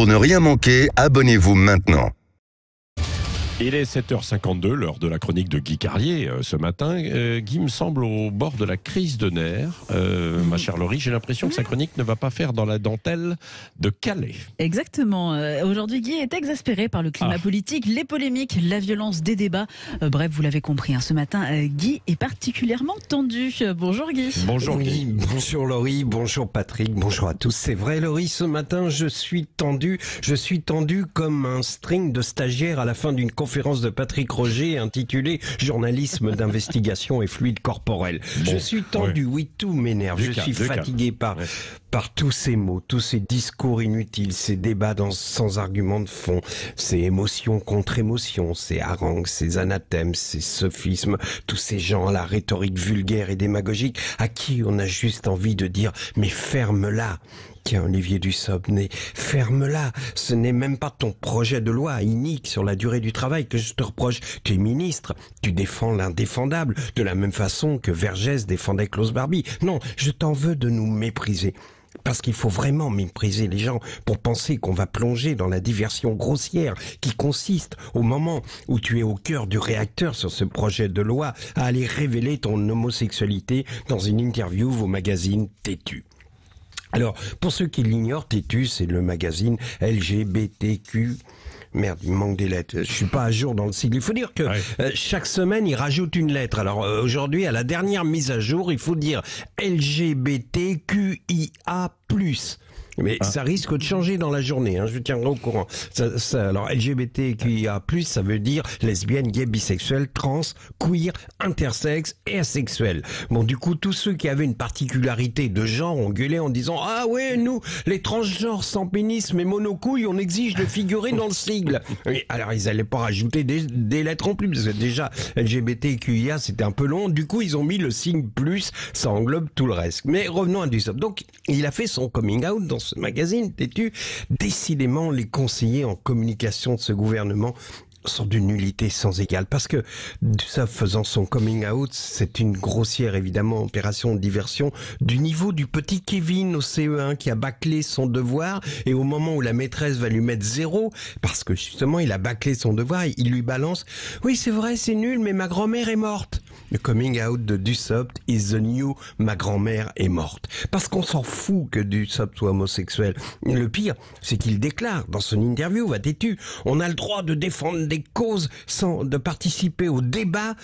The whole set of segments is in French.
Pour ne rien manquer, abonnez-vous maintenant. Il est 7h52, l'heure de la chronique de Guy Carrier ce matin. Guy me semble au bord de la crise de nerfs. Ma chère Laurie, j'ai l'impression que sa chronique ne va pas faire dans la dentelle de Calais. Exactement. Aujourd'hui, Guy est exaspéré par le climat politique, les polémiques, la violence des débats. Bref, vous l'avez compris, ce matin, Guy est particulièrement tendu. Bonjour Guy. Bonjour Guy. Bonjour Laurie, bonjour Patrick, bonjour à tous. C'est vrai Laurie, ce matin je suis tendu comme un string de stagiaire à la fin d'une conférence de Patrick Roger intitulée Journalisme d'investigation et fluide corporel. Je suis tendu, oui, tout m'énerve. Je suis fatigué par tous ces mots, tous ces discours inutiles, ces débats sans argument de fond, ces émotions contre émotions, ces harangues, ces anathèmes, ces sophismes, tous ces gens à la rhétorique vulgaire et démagogique à qui on a juste envie de dire « mais ferme-la ». Tiens, Olivier Dussopt, ferme-la. Ce n'est même pas ton projet de loi inique sur la durée du travail que je te reproche. Tu es ministre, tu défends l'indéfendable, de la même façon que Vergès défendait Klaus Barbie. Non, je t'en veux de nous mépriser. Parce qu'il faut vraiment mépriser les gens pour penser qu'on va plonger dans la diversion grossière qui consiste, au moment où tu es au cœur du réacteur sur ce projet de loi, à aller révéler ton homosexualité dans une interview au magazine Têtu. Alors, pour ceux qui l'ignorent, Têtu, c'est le magazine LGBTQ. Merde, il manque des lettres. Je suis pas à jour dans le sigle. Il faut dire que chaque semaine, il rajoute une lettre. Alors aujourd'hui, à la dernière mise à jour, il faut dire LGBTQIA+. Mais ça risque de changer dans la journée, je tiendrai au courant. Alors LGBTQIA+, ça veut dire lesbienne, gay, bisexuel, trans, queer, intersexe et asexuel. Bon, du coup, tous ceux qui avaient une particularité de genre ont gueulé en disant « Ah ouais, nous, les transgenres sans pénis mais monocouilles, on exige de figurer dans le sigle. » Alors, ils allaient pas rajouter des lettres en plus, parce que déjà, LGBTQIA, c'était un peu long. Du coup, ils ont mis le signe plus, ça englobe tout le reste. Mais revenons à Dussopt. Donc, il a fait son coming out dans ce magazine, Têtu. Décidément, les conseillers en communication de ce gouvernement sont d'une nullité sans égale, parce que Dussopt faisant son coming out, c'est une grossière évidemment opération de diversion du niveau du petit Kevin au CE1 qui a bâclé son devoir, et au moment où la maîtresse va lui mettre 0 parce que justement il a bâclé son devoir, il lui balance « Oui, c'est vrai, c'est nul, mais ma grand-mère est morte ». Le coming out de Dussopt is the new « ma grand-mère est morte ». Parce qu'on s'en fout que Dussopt soit homosexuel. Le pire, c'est qu'il déclare dans son interview à Têtu « On a le droit de défendre des causes sans de participer au débat,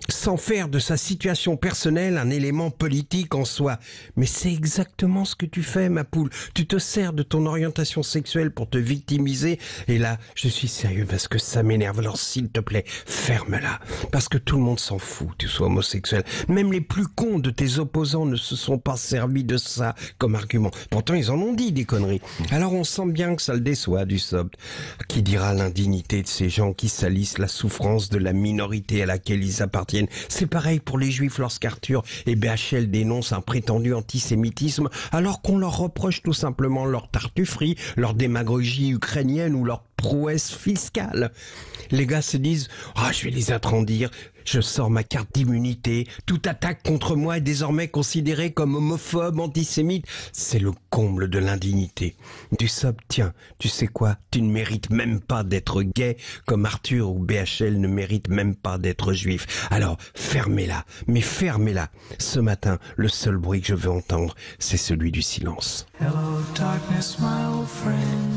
sans faire de sa situation personnelle un élément politique en soi. » Mais c'est exactement ce que tu fais, ma poule. Tu te sers de ton orientation sexuelle pour te victimiser. Et là, je suis sérieux parce que ça m'énerve. Alors s'il te plaît, ferme-la. Parce que tout le monde s'en fout, tu sois homosexuel. Même les plus cons de tes opposants ne se sont pas servis de ça comme argument. Pourtant, ils en ont dit des conneries. Alors on sent bien que ça le déçoit, Dussopt. Qui dira l'indignité de ces gens qui salissent la souffrance de la minorité à laquelle ils appartiennent. C'est pareil pour les Juifs lorsqu'Arthur et BHL dénoncent un prétendu antisémitisme alors qu'on leur reproche tout simplement leur tartufferie, leur démagogie ukrainienne ou leur prouesse fiscale. Les gars se disent « Ah, je vais les attendrir, je sors ma carte d'immunité, toute attaque contre moi est désormais considérée comme homophobe, antisémite. » C'est le comble de l'indignité. Dussopt, tiens, tu sais quoi? Tu ne mérites même pas d'être gay comme Arthur ou BHL ne méritent même pas d'être juif. Alors, fermez-la, mais fermez-la. Ce matin, le seul bruit que je veux entendre, c'est celui du silence. Hello, darkness, my old friend.